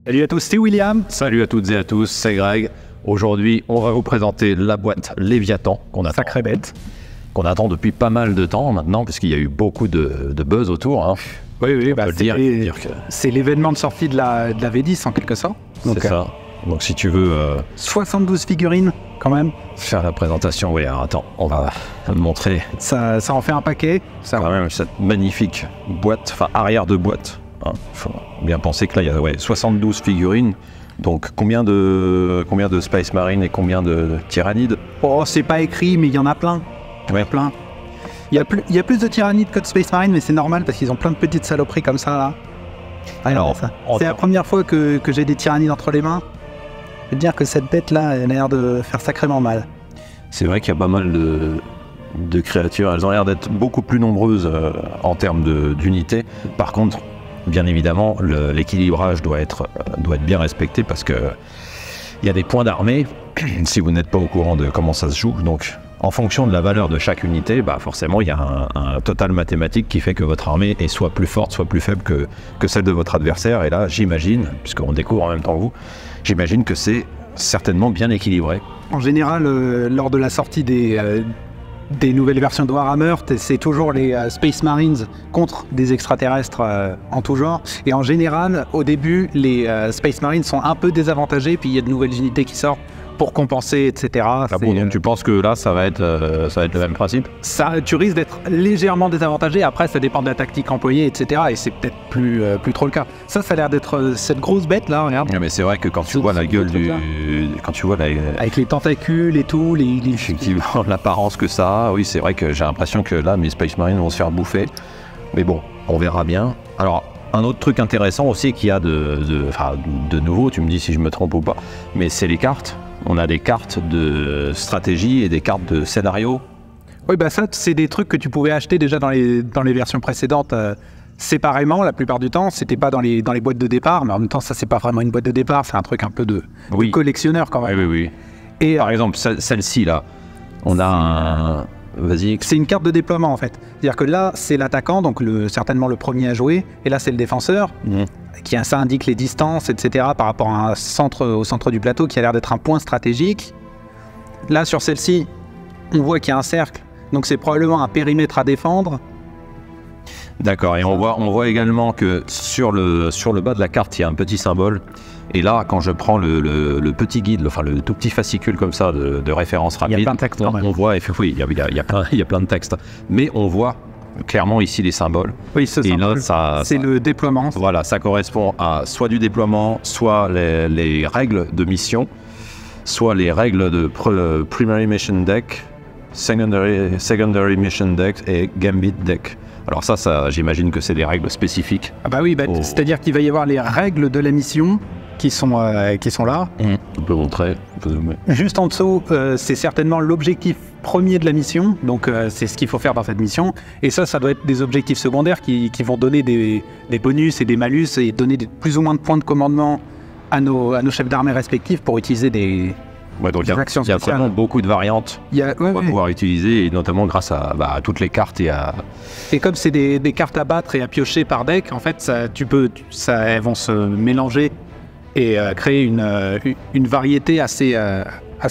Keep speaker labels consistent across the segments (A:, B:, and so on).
A: Salut à tous, c'est William.
B: Salut à toutes et à tous, c'est Greg. Aujourd'hui, on va vous présenter la boîte Léviathan qu'on attend.
A: Sacrée bête.
B: Qu'on attend depuis pas mal de temps maintenant, parce qu'il y a eu beaucoup de buzz autour. Hein.
A: Oui,
B: C'est
A: l'événement de sortie de la V10 en quelque sorte.
B: C'est ça. Donc si tu veux
A: 72 figurines quand même.
B: faire la présentation, oui, alors attends, on va montrer
A: Ça en fait un paquet. Ça,
B: quand même cette magnifique boîte, enfin arrière de boîte. Hein. Faut bien penser que là, il y a 72 figurines. Donc combien de Space Marine et combien de Tyrannides?
A: Oh, c'est pas écrit, mais il y en a plein.
B: Ouais.
A: Plein. Il y a plus de Tyrannides que de Space Marine, mais c'est normal parce qu'ils ont plein de petites saloperies comme ça là.
B: Alors,
A: c'est la première fois que j'ai des Tyrannides entre les mains. Je veux dire que cette bête là, elle a l'air de faire sacrément mal.
B: C'est vrai qu'il y a pas mal de créatures. Elles ont l'air d'être beaucoup plus nombreuses en termes d'unités. Par contre, bien évidemment, l'équilibrage doit être bien respecté parce que il y a des points d'armée. Si vous n'êtes pas au courant de comment ça se joue, donc en fonction de la valeur de chaque unité, forcément il y a un total mathématique qui fait que votre armée est soit plus forte, soit plus faible que celle de votre adversaire. Et là, j'imagine, puisqu'on découvre en même temps que vous, j'imagine que c'est certainement bien équilibré.
A: En général, lors de la sortie des nouvelles versions de Warhammer, c'est toujours les Space Marines contre des extraterrestres en tout genre. Et en général, au début, les Space Marines sont un peu désavantagés, puis il y a de nouvelles unités qui sortent pour compenser, etc.
B: Donc tu penses que là, ça va être le même principe?
A: Tu risques d'être légèrement désavantagé. Après, ça dépend de la tactique employée, etc. Et c'est peut-être plus trop le cas. Ça a l'air d'être cette grosse bête là, regarde.
B: Mais c'est vrai que quand tu vois la gueule
A: avec les tentacules et tout,
B: effectivement, l'apparence que ça a, oui, c'est vrai que j'ai l'impression que là, mes Space Marines vont se faire bouffer. Mais bon, on verra bien. Alors, un autre truc intéressant aussi qu'il y a de nouveau, tu me dis si je me trompe ou pas, mais c'est les cartes. On a des cartes de stratégie et des cartes de scénario.
A: Oui, ça, c'est des trucs que tu pouvais acheter déjà dans les versions précédentes séparément. La plupart du temps, c'était pas dans les boîtes de départ, mais en même temps, ça, c'est pas vraiment une boîte de départ, c'est un truc un peu de collectionneur quand même.
B: Oui. Et par exemple, celle-ci, là, on a un... Vas-y.
A: C'est une carte de déploiement en fait. C'est-à-dire que là, c'est l'attaquant, donc certainement le premier à jouer, et là, c'est le défenseur. Ça indique les distances, etc. par rapport à au centre du plateau qui a l'air d'être un point stratégique. Là, sur celle-ci, on voit qu'il y a un cercle, donc c'est probablement un périmètre à défendre.
B: D'accord, et on voit également que sur le bas de la carte, il y a un petit symbole. Et là, quand je prends le petit guide, le tout petit fascicule comme ça de référence rapide,
A: il y a plein de textes.
B: On voit, oui, il y a plein de textes. Mais on voit clairement ici les symboles.
A: Oui, c'est ça. C'est le déploiement.
B: Voilà, ça correspond à soit du déploiement, soit les règles de mission, soit les règles de Primary Mission Deck, Secondary Mission Deck et Gambit Deck. Alors ça j'imagine que c'est des règles spécifiques.
A: C'est-à-dire qu'il va y avoir les règles de la mission qui sont là.
B: On peut montrer.
A: Juste en dessous, c'est certainement l'objectif premier de la mission, donc c'est ce qu'il faut faire dans cette mission. Et ça doit être des objectifs secondaires qui vont donner des bonus et des malus et donner plus ou moins de points de commandement à nos chefs d'armée respectifs pour utiliser des actions spéciales.
B: Il y a vraiment beaucoup de variantes qu'on va pouvoir utiliser, et notamment grâce à toutes les cartes
A: Et comme c'est des cartes à battre et à piocher par deck, en fait, elles vont se mélanger et créer une variété assez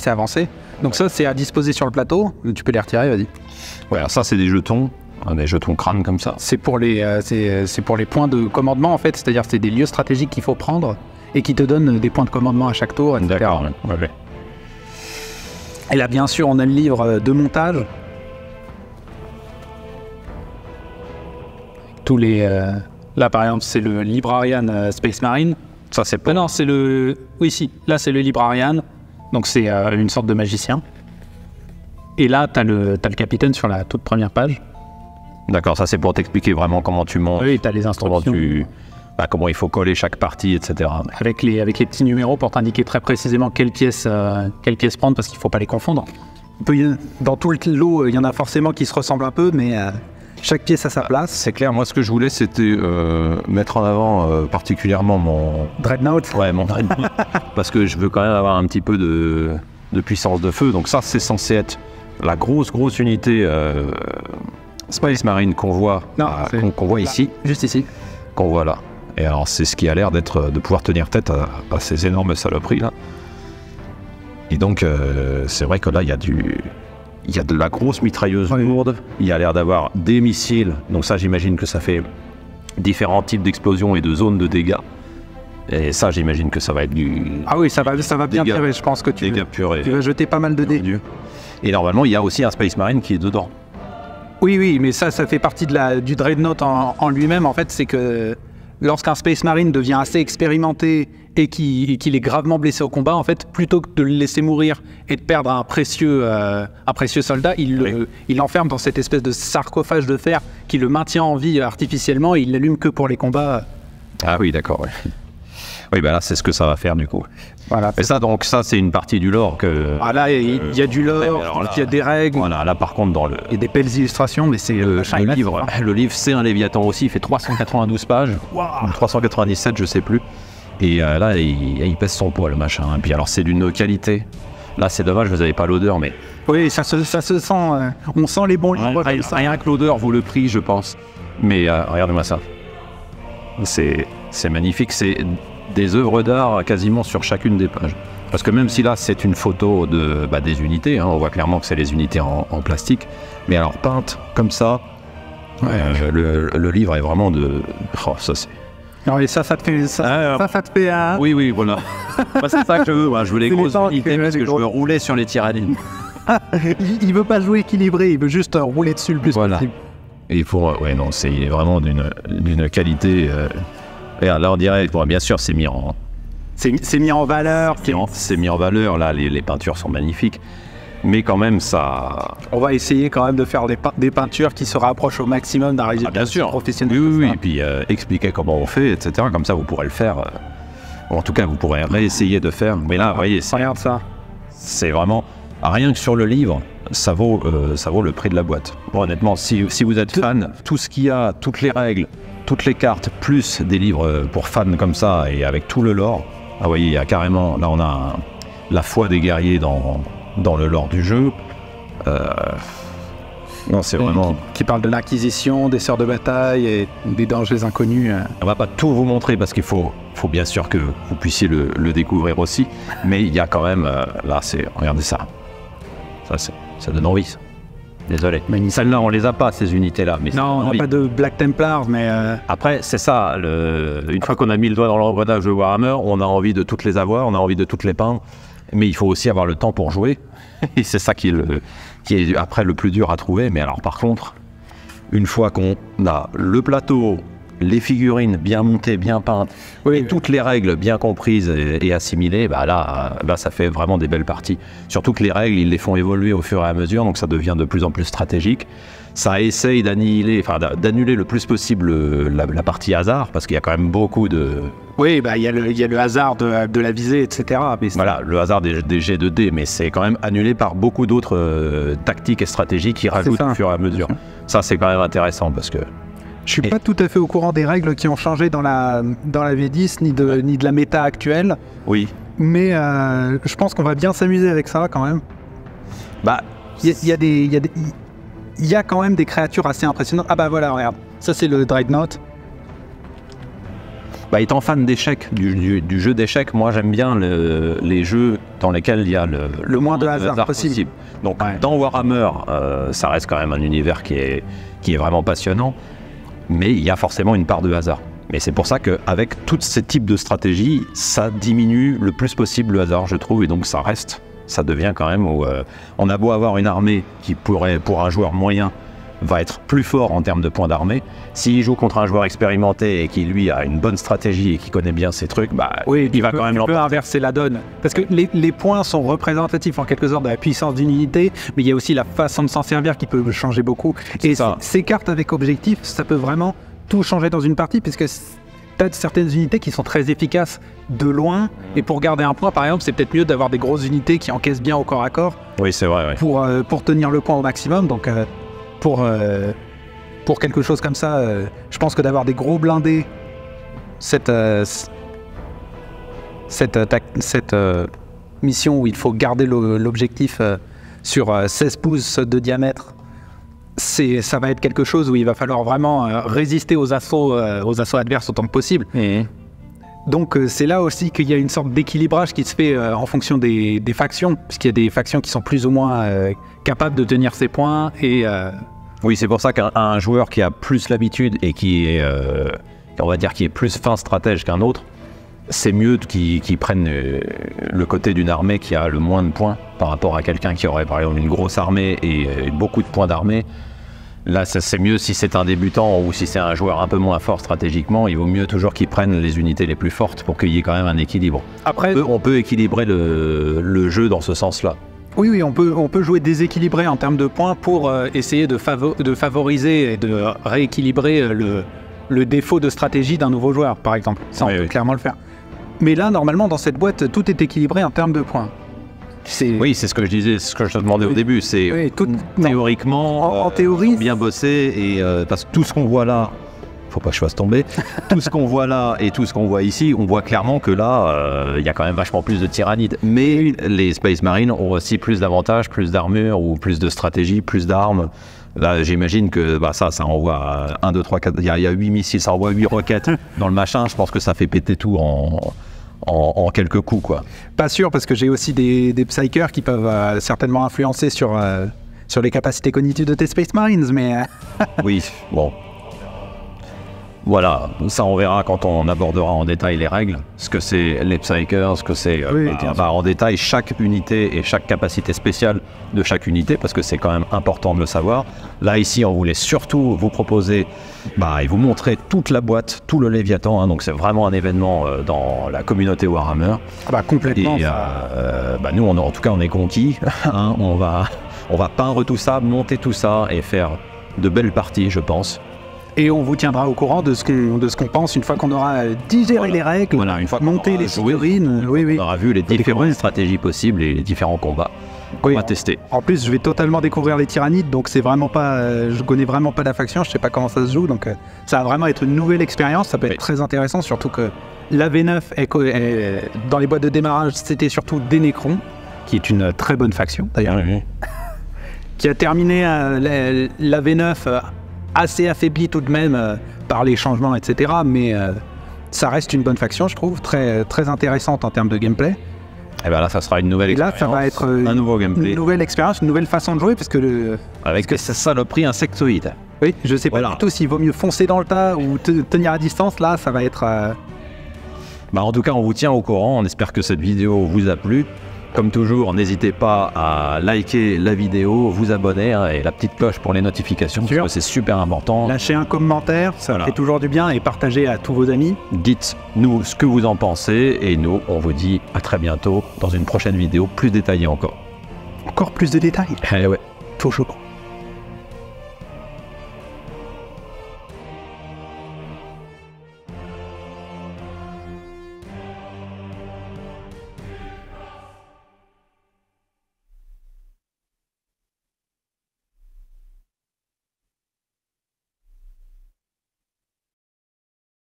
A: avancée. Donc ça, c'est à disposer sur le plateau. Tu peux les retirer, vas-y.
B: Ouais, alors ça, c'est des jetons crâne comme ça.
A: C'est pour les points de commandement, en fait. C'est-à-dire c'est des lieux stratégiques qu'il faut prendre et qui te donnent des points de commandement à chaque tour, etc.
B: D'accord, ouais.
A: Et là, bien sûr, on a le livre de montage. Tous les... Là, par exemple, c'est le Librarian Space Marine.
B: Ça, c'est pas...
A: Non, c'est le... Oui, si. Là, c'est le Librarian. Donc, c'est une sorte de magicien. Et là, t'as le capitaine sur la toute première page.
B: D'accord, ça, c'est pour t'expliquer vraiment comment tu montes.
A: Oui, t'as les instructions.
B: Comment il faut coller chaque partie, etc.
A: Avec les petits numéros pour t'indiquer très précisément quelle pièce prendre, parce qu'il ne faut pas les confondre. Dans tout le lot, il y en a forcément qui se ressemblent un peu, mais chaque pièce a sa place.
B: C'est clair, moi ce que je voulais, c'était mettre en avant particulièrement mon...
A: Dreadnought.
B: Ouais, mon Dreadnought. Parce que je veux quand même avoir un petit peu de puissance de feu. Donc ça, c'est censé être la grosse unité Space Marine qu'on voit, qu'on voit ici.
A: Juste ici.
B: Qu'on voit là. Et alors c'est ce qui a l'air de pouvoir tenir tête à ces énormes saloperies là. Et donc c'est vrai que là il y a de la grosse mitrailleuse lourde, il y a l'air d'avoir des missiles, donc ça j'imagine que ça fait différents types d'explosions et de zones de dégâts. Et ça j'imagine que ça va être du...
A: Ah oui, ça va bien tirer, je pense que tu vas jeter pas mal de dés.
B: Et normalement il y a aussi un Space Marine qui est dedans.
A: Oui, mais ça fait partie du Dreadnought en lui-même. En fait, c'est que lorsqu'un Space Marine devient assez expérimenté et qu'il est gravement blessé au combat, en fait, plutôt que de le laisser mourir et de perdre un précieux soldat, il l'enferme dans cette espèce de sarcophage de fer qui le maintient en vie artificiellement et il l'allume que pour les combats.
B: Ah oui, d'accord, ouais. Oui, bah là, c'est ce que ça va faire du coup.
A: Voilà.
B: Et ça, c'est une partie du lore que...
A: Ah là, il y a du lore, il y a des règles.
B: Voilà, là par contre,
A: il y a des belles illustrations, mais c'est
B: le livre. Le livre, c'est un Léviathan aussi, il fait 392 pages, wow. 397, je sais plus. Et là, il pèse son poids, le machin. Et puis alors, c'est d'une qualité. Là, c'est dommage, vous n'avez pas l'odeur, mais...
A: Oui, ça se sent... on sent les bons livres.
B: Rien que l'odeur vaut le prix, je pense. Mais regardez-moi ça. C'est magnifique, c'est... des œuvres d'art quasiment sur chacune des pages. Parce que même si là c'est une photo des unités, on voit clairement que c'est les unités en plastique, mais alors peintes comme ça, le livre est vraiment de... Oh, ça c'est...
A: Non, et ça te fait... Ça te fait...
B: Oui, voilà. C'est ça que je veux, je veux les grosses unités parce que je veux rouler sur les tyrannines.
A: Il veut pas jouer équilibré, il veut juste rouler dessus le plus possible.
B: Et il faut... il est vraiment d'une qualité... Regarde, là on dirait, bien sûr c'est mis en...
A: C'est mis en valeur.
B: C'est mis en valeur, là les peintures sont magnifiques. Mais quand même ça...
A: On va essayer quand même de faire des peintures qui se rapprochent au maximum d'un résultat professionnel.
B: Oui, et puis expliquer comment on fait, etc. Comme ça vous pourrez le faire. Ou en tout cas vous pourrez réessayer de faire. Mais là, vous voyez,
A: regarde ça.
B: C'est vraiment... Rien que sur le livre, ça vaut le prix de la boîte. Bon, honnêtement, si vous êtes fan, tout ce qu'il y a, toutes les règles, toutes les cartes, plus des livres pour fans comme ça, et avec tout le lore. Ah, vous voyez, il y a carrément... Là, on a la foi des guerriers dans le lore du jeu. Non, c'est vraiment...
A: Qui parle de l'Inquisition, des sœurs de bataille et des dangers inconnus.
B: On va pas tout vous montrer parce qu'il faut bien sûr que vous puissiez le découvrir aussi. Mais il y a quand même... là, regardez ça. Ça donne envie, ça. Désolé. Celles-là, on les a pas, ces unités-là. Mais
A: non, on n'a pas de Black Templars, mais...
B: Après, c'est ça. Une fois qu'on a mis le doigt dans l'engrenage de Warhammer, on a envie de toutes les avoir, on a envie de toutes les peindre. Mais il faut aussi avoir le temps pour jouer. Et c'est ça qui est après le plus dur à trouver. Mais alors, par contre, une fois qu'on a le plateau, les figurines bien montées, bien peintes, et toutes les règles bien comprises et assimilées, là, ça fait vraiment des belles parties. Surtout que les règles, ils les font évoluer au fur et à mesure, donc ça devient de plus en plus stratégique. Ça essaye d'annuler le plus possible la partie hasard, parce qu'il y a quand même beaucoup de...
A: Oui, il y a le hasard de la visée, etc. Mais
B: voilà, le hasard des jets de dés, mais c'est quand même annulé par beaucoup d'autres tactiques et stratégies qui rajoutent au fur et à mesure. Ça, c'est quand même intéressant, parce que...
A: Je suis pas tout à fait au courant des règles qui ont changé dans la V10 ni de la méta actuelle.
B: Oui.
A: Mais je pense qu'on va bien s'amuser avec ça quand même. Il y a quand même des créatures assez impressionnantes. Ah voilà, regarde. Ça c'est le Dreadnought.
B: Étant fan d'échecs, du jeu d'échecs, moi j'aime bien les jeux dans lesquels il y a
A: le moins de hasard possible.
B: Donc dans Warhammer, ça reste quand même un univers qui est vraiment passionnant. Mais il y a forcément une part de hasard. Mais c'est pour ça qu'avec tous ces types de stratégies, ça diminue le plus possible le hasard, je trouve, et donc ça devient quand même où on a beau avoir une armée qui pourrait, pour un joueur moyen, va être plus fort en termes de points d'armée. S'il joue contre un joueur expérimenté et qui lui a une bonne stratégie et qui connaît bien ses trucs, il va quand même l'emporter.
A: Il peut inverser la donne. Parce que les points sont représentatifs en quelque sorte de la puissance d'une unité, mais il y a aussi la façon de s'en servir qui peut changer beaucoup. Et ces cartes avec objectif, ça peut vraiment tout changer dans une partie, puisque tu as certaines unités qui sont très efficaces de loin, et pour garder un point, par exemple, c'est peut-être mieux d'avoir des grosses unités qui encaissent bien au corps à corps.
B: Oui, c'est vrai. Ouais.
A: Pour tenir le point au maximum. Donc, pour quelque chose comme ça, je pense que d'avoir des gros blindés, cette mission où il faut garder l'objectif sur 16 pouces de diamètre ça va être quelque chose où il va falloir vraiment résister aux assauts adverses autant que possible. Donc c'est là aussi qu'il y a une sorte d'équilibrage qui se fait en fonction des factions, puisqu'il y a des factions qui sont plus ou moins capables de tenir ses points.
B: Oui, c'est pour ça qu'un joueur qui a plus l'habitude et qui est, on va dire, qui est plus fin stratège qu'un autre, c'est mieux qu'il prenne le côté d'une armée qui a le moins de points par rapport à quelqu'un qui aurait par exemple une grosse armée et beaucoup de points d'armée. Là, c'est mieux si c'est un débutant ou si c'est un joueur un peu moins fort stratégiquement, il vaut mieux toujours qu'il prenne les unités les plus fortes pour qu'il y ait quand même un équilibre.
A: Après,
B: on peut équilibrer le jeu dans ce sens-là.
A: Oui, on peut jouer déséquilibré en termes de points pour essayer de favoriser et de rééquilibrer le défaut de stratégie d'un nouveau joueur, par exemple. Ça, on peut clairement le faire. Mais là, normalement, dans cette boîte, tout est équilibré en termes de points.
B: Oui, c'est ce que je disais, ce que je te demandais au début. C'est théoriquement,
A: en théorie,
B: bien bossé et parce que tout ce qu'on voit là, faut pas que je fasse tomber. Tout ce qu'on voit là et tout ce qu'on voit ici, on voit clairement que là, il y a quand même vachement plus de tyrannides. Mais les Space Marines ont aussi plus d'avantages, plus d'armure ou plus de stratégie, plus d'armes. Là, j'imagine que ça envoie 1, 2, 3, 4. Il y a 8 missiles, ça envoie 8 roquettes dans le machin. Je pense que ça fait péter tout en quelques coups, quoi.
A: Pas sûr, parce que j'ai aussi des psychers qui peuvent certainement influencer sur les capacités cognitives de tes Space Marines, mais...
B: Oui, bon. Voilà, ça on verra quand on abordera en détail les règles, ce que c'est les Psykers, ce que c'est en détail chaque unité et chaque capacité spéciale de chaque unité, parce que c'est quand même important de le savoir. Là ici on voulait surtout vous proposer et vous montrer toute la boîte, tout le Léviathan, hein, donc c'est vraiment un événement dans la communauté Warhammer.
A: Complètement.
B: Et nous en tout cas on est conquis, hein, on va peindre tout ça, monter tout ça et faire de belles parties, je pense.
A: Et on vous tiendra au courant de ce qu'on pense une fois qu'on aura digéré les règles,
B: une fois
A: monté les figurines.
B: On aura vu les différentes stratégies possibles et les différents combats. On va tester.
A: En plus, je vais totalement découvrir les tyrannides, donc c'est vraiment pas, je connais vraiment pas la faction, je sais pas comment ça se joue, donc ça va vraiment être une nouvelle expérience. Ça peut être très intéressant, surtout que la V9 est dans les boîtes de démarrage, c'était surtout des Necrons, qui est une très bonne faction d'ailleurs, qui a terminé la V9 assez affaibli tout de même par les changements, etc. Mais ça reste une bonne faction, je trouve, très, très intéressante en termes de gameplay.
B: Et bien là, ça sera une nouvelle expérience.
A: Et là, ça va être
B: un nouveau gameplay.
A: Une nouvelle expérience, une nouvelle façon de jouer, parce que
B: avec cette saloperie insectoïde.
A: Oui, je sais pas du tout s'il vaut mieux foncer dans le tas ou tenir à distance. Là, ça va être...
B: En tout cas, on vous tient au courant. On espère que cette vidéo vous a plu. Comme toujours, n'hésitez pas à liker la vidéo, vous abonner et la petite cloche pour les notifications, parce que c'est super important.
A: Lâchez un commentaire, ça fait toujours du bien, et partagez à tous vos amis.
B: Dites-nous ce que vous en pensez, et nous, on vous dit à très bientôt dans une prochaine vidéo plus détaillée encore.
A: Encore plus de détails.
B: Ouais.
A: Toujours.